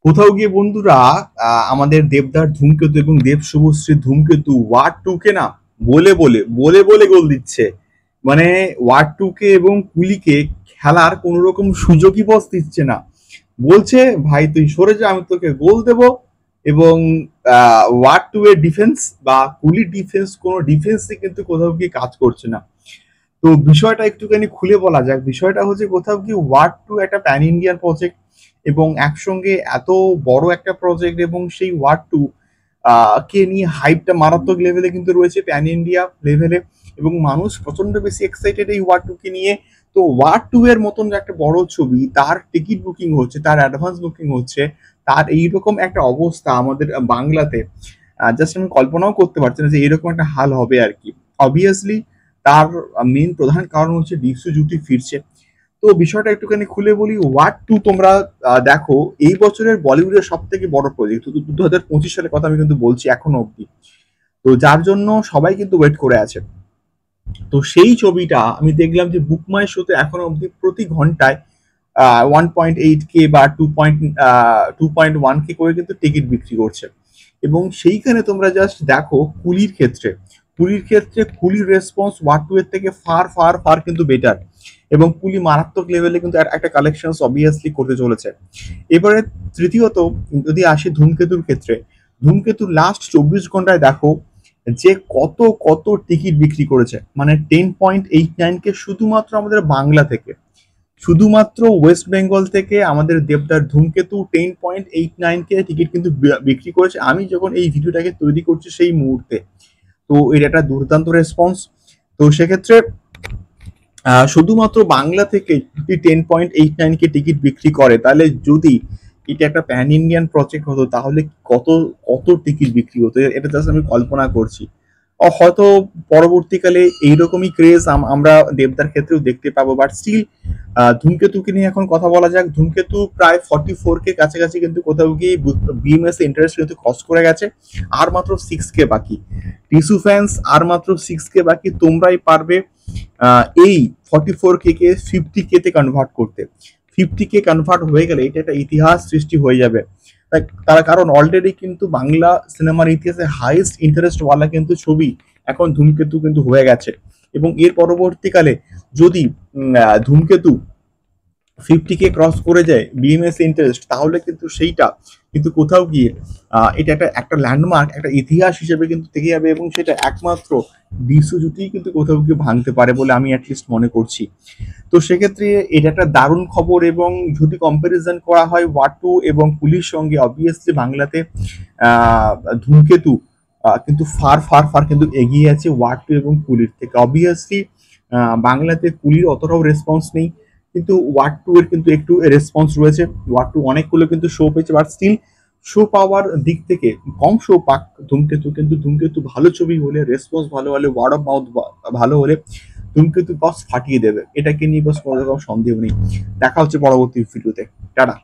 কোথাও গিয়ে বন্ধুরা আমাদের দেবদার ধূমকেতু এবং দেব শুভশ্রীর ধূমকেতু ওয়ার্ড টু কে না বলে বলে গোল দিচ্ছে। মানে ওয়ার্ড টু কে এবং কুলিকে খেলার কোন রকম সুযোগই বস দিচ্ছে না। বলছে ভাই তুই সরে যা, আমি তোকে গোল দেব। এবং ওয়ার্ড টু এর ডিফেন্স বা কুলির ডিফেন্স, কোনো ডিফেন্সই কিন্তু কোথাও গিয়ে কাজ করছে না। তো বিষয়টা একটুখানি খুলে বলা যাক। বিষয়টা হচ্ছে কোথাও কি ওয়ার্ড টু একটা প্যান ইন্ডিয়ান প্রজেক্ট এবং একসঙ্গে এত বড় একটা প্রজেক্ট এবং সেই ওয়ার্ড টু কে নিয়ে হাইপটা মারাত্মক লেভেলে কিন্তু রয়েছে প্যান ইন্ডিয়া লেভেলে, এবং মানুষ প্রচন্ড বেশি এক্সাইটেড এই ওয়ার্ড টু কে নিয়ে। তো ওয়ার্ড টু এর মতন যে একটা বড় ছবি, তার টিকিট বুকিং হচ্ছে, তার অ্যাডভান্স বুকিং হচ্ছে, তার এইরকম একটা অবস্থা আমাদের বাংলাতে জাস্ট আমি কল্পনাও করতে পারছি না যে এরকম একটা হাল হবে আর কি। অবভিয়াসলি তার মেন প্রধান কারণ হচ্ছে ডিপসু জুটি ফিরছে। তো বিষয়টা একটুখানি খুলে বলি। ওয়ার্ড টু তোমরা দেখো, এই বছরের বলিউডের সব থেকে বড় প্রজেক্ট 2025 সালের কথা আমি কিন্তু বলছি এখনো অব্দি। তো যার জন্য সবাই কিন্তু ওয়েট করে আছে। তো সেই ছবিটা আমি দেখলাম যে বুকমাই শোতে এখনো অব্দি প্রতি ঘন্টায় 1.8K বা 2.1K করে কিন্তু টিকিট বিক্রি করছে। এবং সেইখানে তোমরা জাস্ট দেখো কুলির ক্ষেত্রে কুলির রেসপন্স ওয়ার্ড টু এর থেকে ফার ফার ফার কিন্তু বেটার। এবং কুলি মারাত্মক লেভেলে কিন্তু একটা কালেকশন অবভিয়াসলি করতে চলেছে। এবারে তৃতীয়ত যদি আসি ধূমকেতুর ক্ষেত্রে, ধূমকেতুর লাস্ট 24 ঘন্টায় দেখো যে কত কত টিকিট বিক্রি করেছে। মানে 10.89K শুধুমাত্র আমাদের বাংলা থেকে, শুধুমাত্র ওয়েস্ট বেঙ্গল থেকে আমাদের দেবদার ধূমকেতু 10.89K টিকিট কিন্তু বিক্রি করেছে আমি যখন এই ভিডিওটাকে তৈরি করছি সেই মুহূর্তে। তো এটা একটা দুর্দান্ত রেসপন্স। তো সেক্ষেত্রে শুধুমাত্র বাংলা থেকে যদি 10.89K টিকিট বিক্রি করে, তাহলে যদি এটা একটা প্যান ইন্ডিয়ান প্রজেক্ট হতো তাহলে কত কত টিকিট বিক্রি হতো, এটা জাস্ট আমি কল্পনা করছি। হয়তো পরবর্তীকালে এইরকমই ক্রেজ আমরা দেবদার ক্ষেত্রেও দেখতে পাবো, বাট স্টিল ধূমকেতুকে নিয়ে এখন কথা বলা যাক। ধূমকেতু প্রায় 44K কাছাকাছি কিন্তু কোথাও গিয়ে বিএমএস ইন্টারেস্ট কিন্তু ক্রস করে গেছে। আর মাত্র 6K বাকি। টিসু ফ্যান্স আর মাত্র 6K বাকি। তোমরাই পারবে এই 44K কে 50K তে কনভার্ট করতে। 50K কনভার্ট হয়ে গেলে এটা একটা ইতিহাস সৃষ্টি হয়ে যাবে। তার কারণ অলরেডি কিন্তু বাংলা সিনেমার ইতিহাসে হাইয়েস্ট ইন্টারেস্ট ওয়ালা কিন্তু ছবি এখন ধূমকেতু কিন্তু হয়ে গেছে। এবং এর পরবর্তীকালে যদি ধূমকেতু 50K ক্রস করে যায় বিএমএস ইন্টারেস্ট, তাহলে কিন্তু সেইটা কিন্তু কোথাও গিয়ে এটা একটা ল্যান্ডমার্ক, একটা ইতিহাস হিসেবে কিন্তু থেকে যাবে, এবং সেটা একমাত্র বিশ্বজ্যোতিই কিন্তু কোথাও গিয়ে ভাঙতে পারে বলে আমি অ্যাটলিস্ট মনে করছি। তো সেক্ষেত্রে এটা একটা দারুণ খবর। এবং যদি কম্পারিজন করা হয় ওয়ার টু এবং পুলিশ সঙ্গে, অবভিয়াসলি বাংলাতে ধূমকেতু কিন্তু ফার ফার ফার কিন্তু এগিয়ে আছে ওয়ার টু এবং কুলির থেকে। অবভিয়াসলি বাংলাতে কুলির অতটাও রেসপন্স নেই, কিন্তু ওয়ার টু এর কিন্তু একটু রেসপন্স রয়েছে। ওয়ার টু অনেকগুলো কিন্তু শো পেয়েছে, বাট স্টিল শো পাওয়ার দিক থেকে কম শো পাক ধূমকেতু, কিন্তু ধূমকেতু ভালো ছবি হলে, রেসপন্স ভালো হলে, ওয়ার্ড অফ মাউথ ভালো হলে ধূমকেতু বস ফাটিয়ে দেবে। এটাকে নিয়ে বস কোনো রকম সন্দেহ নেই। দেখা হচ্ছে পরবর্তী ভিডিওতে। টাটা।